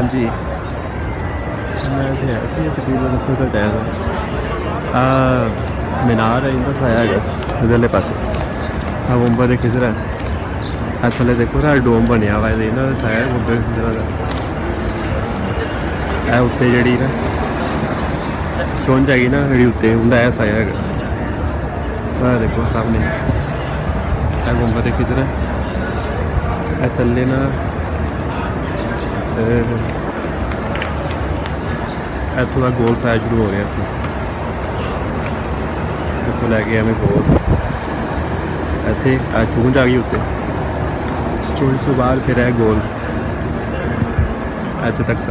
جی میں ایسے تقریباً اس وقت ٹائم ہے مینار ہے انہیں سایہ ہے ادھرلے پاسے گنبد خضرا ہے تھلے دیکھو نا ڈوم بنیا ہوا ہے یہاں کا سایہ ہے گنبد خضرا کا اتنے جڑی نا چونج ہے نا جی اتنے انہیں یہ سایہ ہے دیکھو سامنے گنبد خضرا تھلے نا اتوں کا گول سایہ شروع ہو رہا اتوں لے کے ایویں گول اتنے چونج آ گئی اتنے چونج تو بعد پھر ہے گول اتنے تک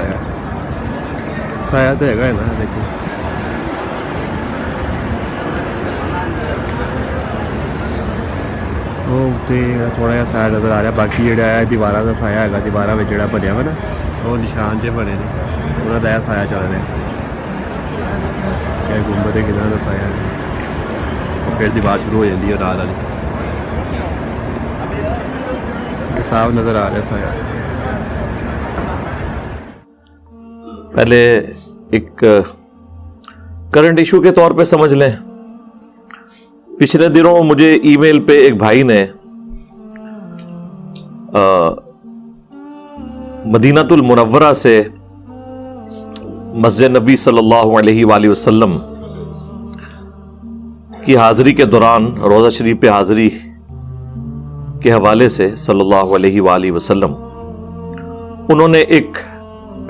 سایہ تو ہے نا دیکھو وہ تھوڑا جہا سایہ نظر آ رہا باقی جہاں ہے دیواروں کا سایہ ہے دیواروں میں جہاں بنیا ہوا نا وہ نشان جے بنے نے انہوں کا یہ سایہ چل رہا ہے گنبد خضرا کا سایہ ہے اور پھر دیوار شروع ہو جاتی ہے رات والی صاف نظر آ رہا ہے سایہ پہلے ایک کرنٹ ایشو کے طور پہ سمجھ لیں پچھلے دنوں مجھے ای میل پہ ایک بھائی نے مدینہ المنورہ سے مسجد نبی صلی اللہ علیہ وآلہ وسلم کی حاضری کے دوران روضہ شریف پہ حاضری کے حوالے سے صلی اللہ علیہ وآلہ وسلم انہوں نے ایک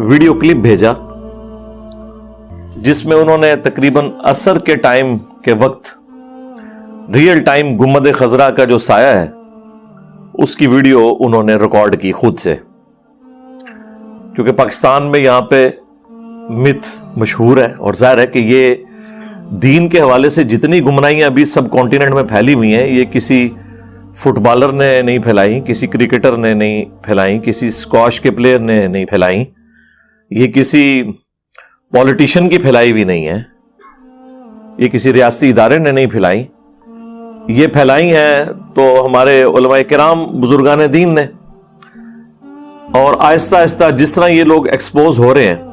ویڈیو کلپ بھیجا جس میں انہوں نے تقریباً عصر کے ٹائم کے وقت ریئل ٹائم گنبد خضرا کا جو سایہ ہے اس کی ویڈیو انہوں نے ریکارڈ کی خود سے کیونکہ پاکستان میں یہاں پہ متھ مشہور ہے اور ظاہر ہے کہ یہ دین کے حوالے سے جتنی گمراہیاں ابھی سب کانٹیننٹ میں پھیلی ہوئی ہیں یہ کسی فٹ بالر نے نہیں پھیلائی کسی کرکٹر نے نہیں پھیلائی کسی اسکواش کے پلیئر نے نہیں پھیلائی یہ کسی پولیٹیشین کی پھیلائی بھی نہیں ہے یہ کسی ریاستی ادارے نے نہیں پھیلائی یہ پھیلائی ہیں تو ہمارے علماء کرام بزرگان دین نے اور آہستہ آہستہ جس طرح یہ لوگ ایکسپوز ہو رہے ہیں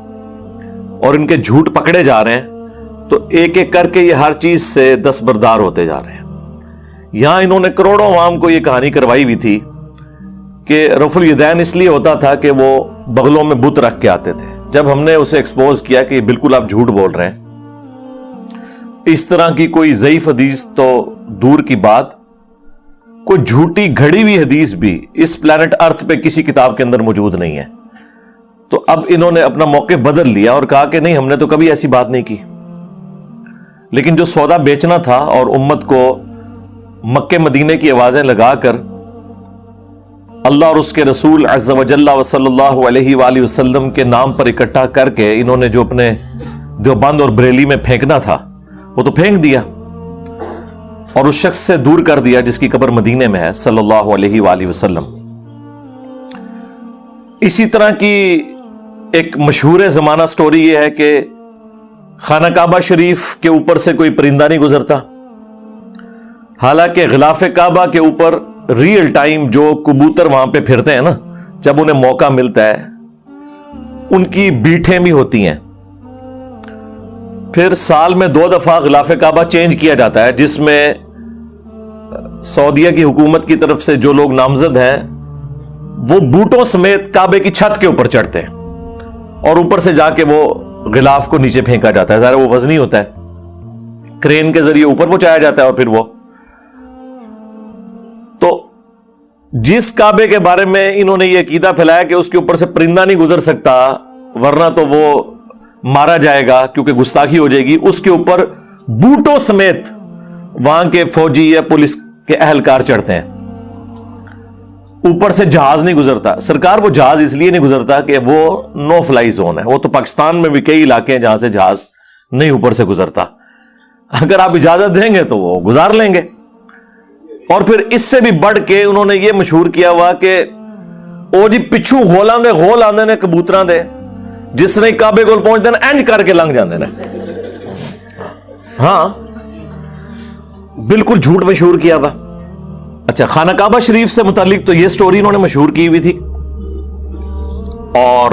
اور ان کے جھوٹ پکڑے جا رہے ہیں تو ایک ایک کر کے یہ ہر چیز سے دستبردار ہوتے جا رہے ہیں یہاں انہوں نے کروڑوں عوام کو یہ کہانی کروائی ہوئی تھی کہ رفع الیدین اس لیے ہوتا تھا کہ وہ بغلوں میں بت رکھ کے آتے تھے جب ہم نے اسے ایکسپوز کیا کہ بالکل آپ جھوٹ بول رہے ہیں اس طرح کی کوئی ضعیف حدیث تو دور کی بات کوئی جھوٹی گھڑی ہوئی حدیث بھی اس پلانٹ ارتھ پہ کسی کتاب کے اندر موجود نہیں ہے تو اب انہوں نے اپنا موقع بدل لیا اور کہا کہ نہیں ہم نے تو کبھی ایسی بات نہیں کی لیکن جو سودا بیچنا تھا اور امت کو مکے مدینے کی آوازیں لگا کر اللہ اور اس کے رسول عز و جل و صلی اللہ علیہ وآلہ وسلم کے نام پر اکٹھا کر کے انہوں نے جو اپنے دیوبند اور بریلی میں پھینکنا تھا وہ تو پھینک دیا اور اس شخص سے دور کر دیا جس کی قبر مدینے میں ہے صلی اللہ علیہ وآلہ وسلم اسی طرح کی ایک مشہور زمانہ سٹوری یہ ہے کہ خانہ کعبہ شریف کے اوپر سے کوئی پرندہ نہیں گزرتا حالانکہ غلاف کعبہ کے اوپر ریئل ٹائم جو کبوتر وہاں پہ پھرتے ہیں نا جب انہیں موقع ملتا ہے ان کی بیٹھیں بھی ہوتی ہیں پھر سال میں 2 دفعہ غلاف کعبہ چینج کیا جاتا ہے جس میں سعودیہ کی حکومت کی طرف سے جو لوگ نامزد ہیں وہ بوٹوں سمیت کعبے کی چھت کے اوپر چڑھتے ہیں اور اوپر سے جا کے وہ غلاف کو نیچے پھینکا جاتا ہے ظاہر وہ وزنی ہوتا ہے کرین کے ذریعے اوپر پہنچایا جاتا ہے اور پھر وہ تو جس کعبے کے بارے میں انہوں نے یہ عقیدہ پھیلایا کہ اس کے اوپر سے پرندہ نہیں گزر سکتا ورنہ تو وہ مارا جائے گا کیونکہ گستاخی ہو جائے گی اس کے اوپر بوٹوں سمیت وہاں کے فوجی یا پولیس کے اہلکار چڑھتے ہیں اوپر سے جہاز نہیں گزرتا سرکار وہ جہاز اس لیے نہیں گزرتا کہ وہ نو فلائی زون ہے وہ تو پاکستان میں بھی کئی علاقے ہیں جہاں سے جہاز نہیں اوپر سے گزرتا اگر آپ اجازت دیں گے تو وہ گزار لیں گے اور پھر اس سے بھی بڑھ کے انہوں نے یہ مشہور کیا ہوا کہ او جی پچھو غولاں دے غول آندے نے کبوتراں دے جس نے کعبے کول پہنچتے ہیں اینج کر کے لنگ جاندے نے ہاں بالکل جھوٹ مشہور کیا ہوا اچھا خانہ کعبہ شریف سے متعلق تو یہ سٹوری انہوں نے مشہور کی ہوئی تھی اور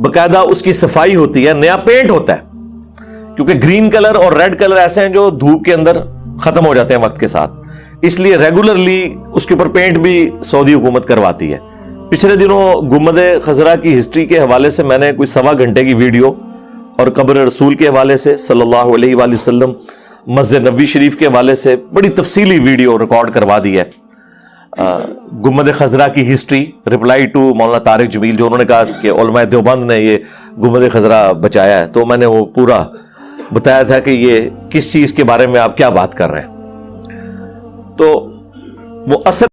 باقاعدہ اس کی صفائی ہوتی ہے, نیا پینٹ ہوتا ہے, کیونکہ گرین کلر اور ریڈ کلر ایسے ہیں جو دھوپ کے اندر ختم ہو جاتے ہیں وقت کے ساتھ, اس لیے ریگولرلی اس کے اوپر پینٹ بھی سعودی حکومت کرواتی ہے. پچھلے دنوں گنبد خضرا کی ہسٹری کے حوالے سے میں نے کوئی 1.25 گھنٹے کی ویڈیو, اور قبر رسول کے حوالے سے صلی اللہ علیہ وآلہ وسلم, مسجد نبوی شریف کے حوالے سے بڑی تفصیلی ویڈیو ریکارڈ کروا دی ہے. گنبد خضرا کی ہسٹری, رپلائی ٹو مولانا طارق جمیل, جو انہوں نے کہا کہ علماء دیوبند نے یہ گنبد خضرا بچایا ہے, تو میں نے وہ پورا بتایا تھا کہ یہ کس چیز کے بارے میں آپ کیا بات کر رہے ہیں. تو وہ اصل